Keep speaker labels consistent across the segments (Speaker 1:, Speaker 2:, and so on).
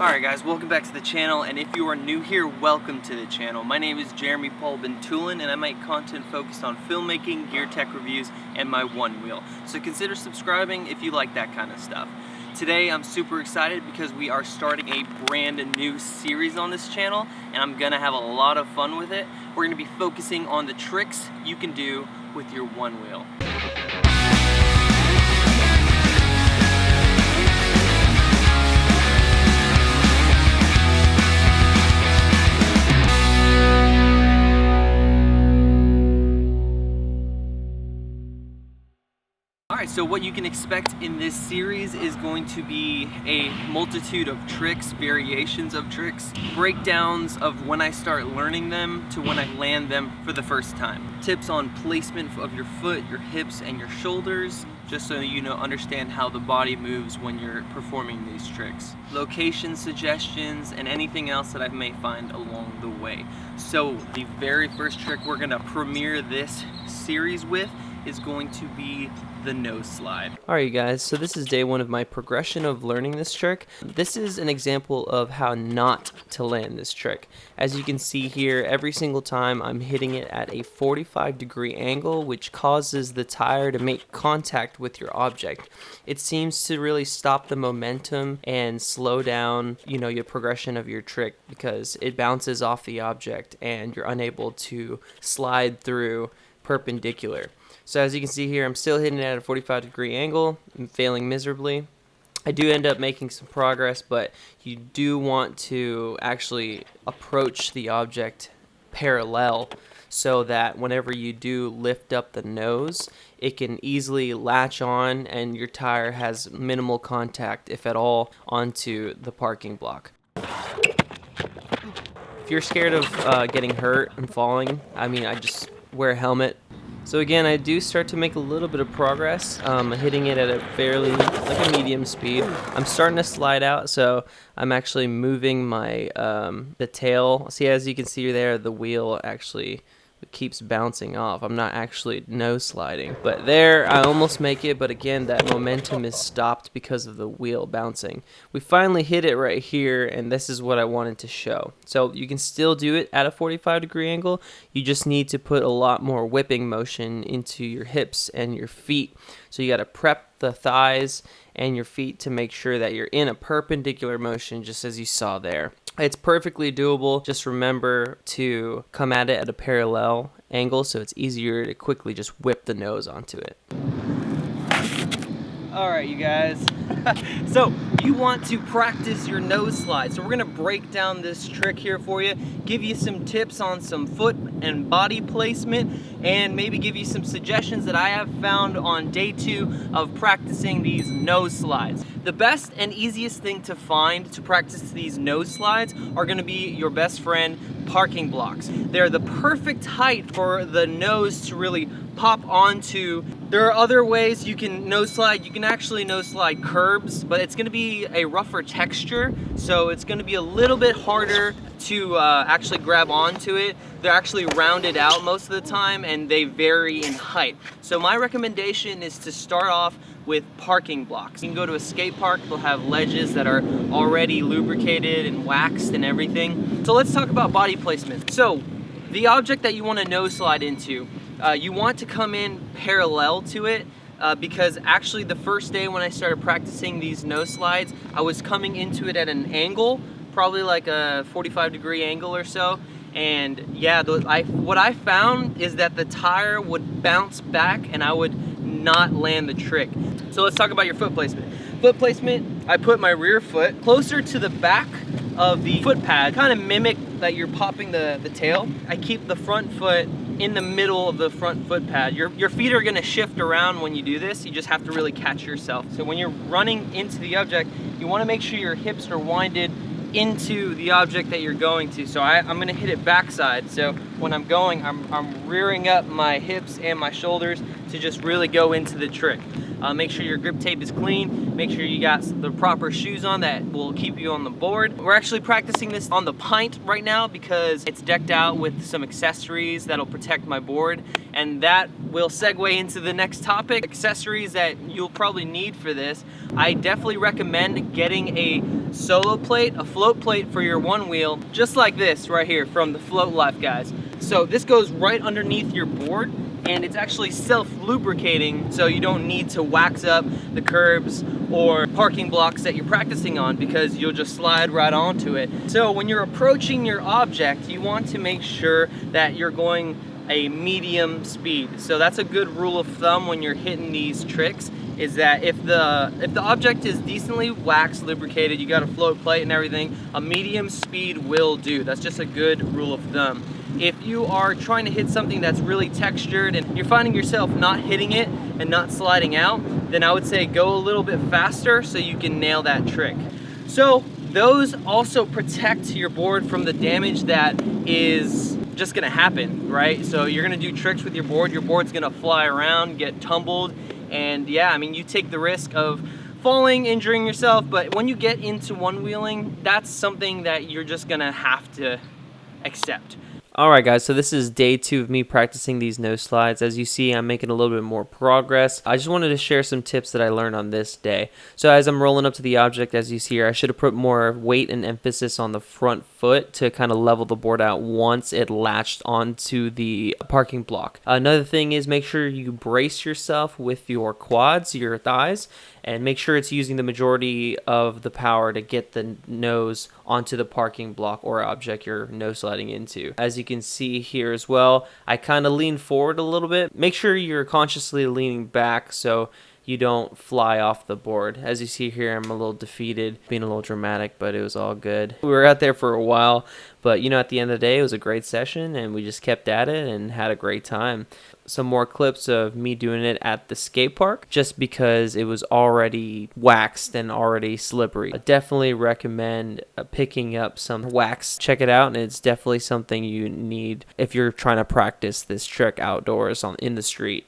Speaker 1: Alright guys, welcome back to the channel, and if you are new here, welcome to the channel. My name is Jeremy Paul Bentulin, and I make content focused on filmmaking, gear tech reviews, and my OneWheel. So consider subscribing if you like that kind of stuff. Today I'm super excited because we are starting a brand new series on this channel, and I'm gonna have a lot of fun with it. We're gonna be focusing on the tricks you can do with your OneWheel. Alright, so what you can expect in this series is going to be a multitude of tricks, variations of tricks, breakdowns of when I start learning them to when I land them for the first time. Tips on placement of your foot, your hips, and your shoulders, just so you understand how the body moves when you're performing these tricks. Location suggestions, and anything else that I may find along the way. So the very first trick we're gonna premiere this series with is going to be the nose slide. Alright you guys, so this is day one of my progression of learning this trick. This is an example of how not to land this trick. As you can see here, every single time I'm hitting it at a 45-degree angle, which causes the tire to make contact with your object. It seems to really stop the momentum and slow down, your progression of your trick, because it bounces off the object and you're unable to slide through perpendicular. So as you can see here, I'm still hitting it at a 45-degree angle. I'm failing miserably. I do end up making some progress, but you do want to actually approach the object parallel so that whenever you do lift up the nose, it can easily latch on and your tire has minimal contact, if at all, onto the parking block. If you're scared of getting hurt and falling, I just wear a helmet. So again, I do start to make a little bit of progress, hitting it at a fairly, like a medium speed. I'm starting to slide out, so I'm actually moving my, the tail. See, as you can see there, the wheel actually keeps bouncing off. I'm not actually nose sliding. But there, I almost make it, but again, that momentum is stopped because of the wheel bouncing. We finally hit it right here, and this is what I wanted to show. So you can still do it at a 45-degree angle. You just need to put a lot more whipping motion into your hips and your feet. So you got to prep the thighs and your feet to make sure that you're in a perpendicular motion, just as you saw there. It's perfectly doable. Just remember to come at it at a parallel angle so it's easier to quickly just whip the nose onto it. Alright you guys, so you want to practice your nose slide. So we're going to break down this trick here for you, give you some tips on some foot and body placement, and maybe give you some suggestions that I have found on day 2 of practicing these nose slides. The best and easiest thing to find to practice these nose slides are going to be your best friend parking blocks. They're the perfect height for the nose to really pop onto. There are other ways you can nose slide. You can actually nose slide curbs, but it's going to be a rougher texture, so it's going to be a little bit harder to actually grab onto it. They're actually rounded out most of the time, and they vary in height. So my recommendation is to start off with parking blocks. You can go to a skate park, they'll have ledges that are already lubricated and waxed and everything. So let's talk about body placement. So the object that you want to nose slide into, you want to come in parallel to it, because actually the first day when I started practicing these nose slides, I was coming into it at an angle, probably like a 45-degree angle or so. And yeah, what I found is that the tire would bounce back and I would not land the trick. So let's talk about your foot placement. Foot placement, I put my rear foot closer to the back of the foot pad, kind of mimic that you're popping the tail. I keep the front foot in the middle of the front foot pad. Your feet are going to shift around when you do this. You just have to really catch yourself. So when you're running into the object, you want to make sure your hips are winded into the object that you're going to. So I'm going to hit it backside. So when I'm going, I'm rearing up my hips and my shoulders to just really go into the trick. Make sure your grip tape is clean. Make sure you got the proper shoes on that will keep you on the board. We're actually practicing this on the Pint right now because it's decked out with some accessories that'll protect my board, and that will segue into the next topic, accessories that you'll probably need for this. I definitely recommend getting a solo plate, a float plate for your OneWheel, just like this right here from the Float Life guys. So this goes right underneath your board, and it's actually self-lubricating, so you don't need to wax up the curbs or parking blocks that you're practicing on, because you'll just slide right onto it. So when you're approaching your object, you want to make sure that you're going a medium speed. So that's a good rule of thumb when you're hitting these tricks, is that if the object is decently waxed, lubricated, you got a float plate and everything, a medium speed will do. That's just a good rule of thumb. If you are trying to hit something that's really textured and you're finding yourself not hitting it and not sliding out, then I would say go a little bit faster so you can nail that trick. So those also protect your board from the damage that is just gonna happen, right? So you're gonna do tricks with your board's gonna fly around, get tumbled, and yeah, I mean, you take the risk of falling, injuring yourself, but when you get into one-wheeling, that's something that you're just gonna have to accept. Alright guys, so this is day 2 of me practicing these no slides. As you see, I'm making a little bit more progress. I just wanted to share some tips that I learned on this day. So as I'm rolling up to the object, as you see here, I should have put more weight and emphasis on the front foot to kind of level the board out once it latched onto the parking block. Another thing is make sure you brace yourself with your quads, your thighs, and make sure it's using the majority of the power to get the nose onto the parking block or object you're nose sliding into. As you can see here as well, I kind of lean forward a little bit. Make sure you're consciously leaning back so you don't fly off the board. As you see here, I'm a little defeated, being a little dramatic, but it was all good. We were out there for a while, but you know, at the end of the day, it was a great session and we just kept at it and had a great time. Some more clips of me doing it at the skate park, just because it was already waxed and already slippery. I definitely recommend picking up some wax. Check it out, and it's definitely something you need if you're trying to practice this trick outdoors in the street.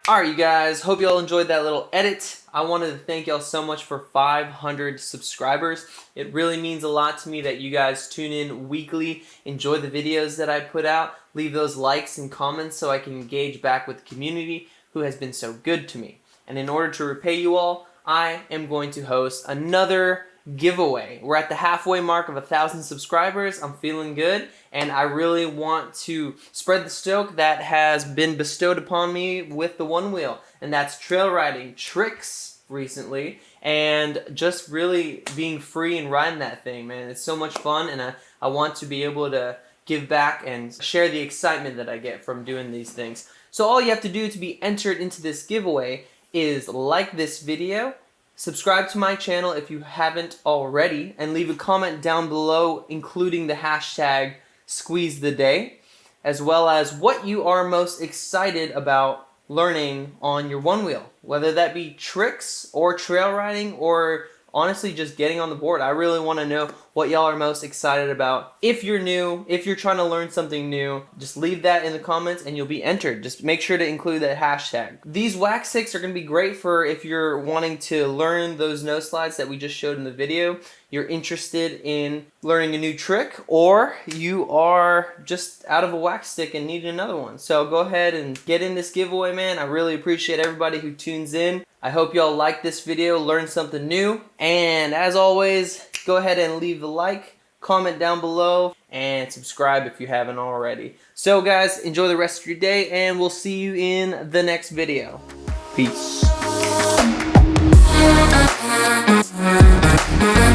Speaker 1: Alright you guys, hope y'all enjoyed that little edit. I wanted to thank y'all so much for 500 subscribers. It really means a lot to me that you guys tune in weekly, enjoy the videos that I put out, leave those likes and comments so I can engage back with the community who has been so good to me. And in order to repay you all, I am going to host another giveaway. We're at the halfway mark of 1,000 subscribers. I'm feeling good, and I really want to spread the stoke that has been bestowed upon me with the OneWheel, and that's trail riding tricks recently and just really being free and riding that thing, man. It's so much fun, and I want to be able to give back and share the excitement that I get from doing these things. So all you have to do to be entered into this giveaway is like this video, subscribe to my channel if you haven't already, and leave a comment down below including the hashtag #SqueezeTheDay, as well as what you are most excited about learning on your OneWheel, whether that be tricks or trail riding or honestly just getting on the board. I really want to know what y'all are most excited about. If you're new, if you're trying to learn something new, just leave that in the comments and you'll be entered. Just make sure to include that hashtag. These wax sticks are going to be great for if you're wanting to learn those no slides that we just showed in the video, you're interested in learning a new trick, or you are just out of a wax stick and need another one. So go ahead and get in this giveaway, man. I really appreciate everybody who tunes in. I hope y'all like this video, learn something new, and as always, go ahead and leave the like, comment down below, and subscribe if you haven't already. So guys, enjoy the rest of your day, and we'll see you in the next video. Peace.
Speaker 2: Bye.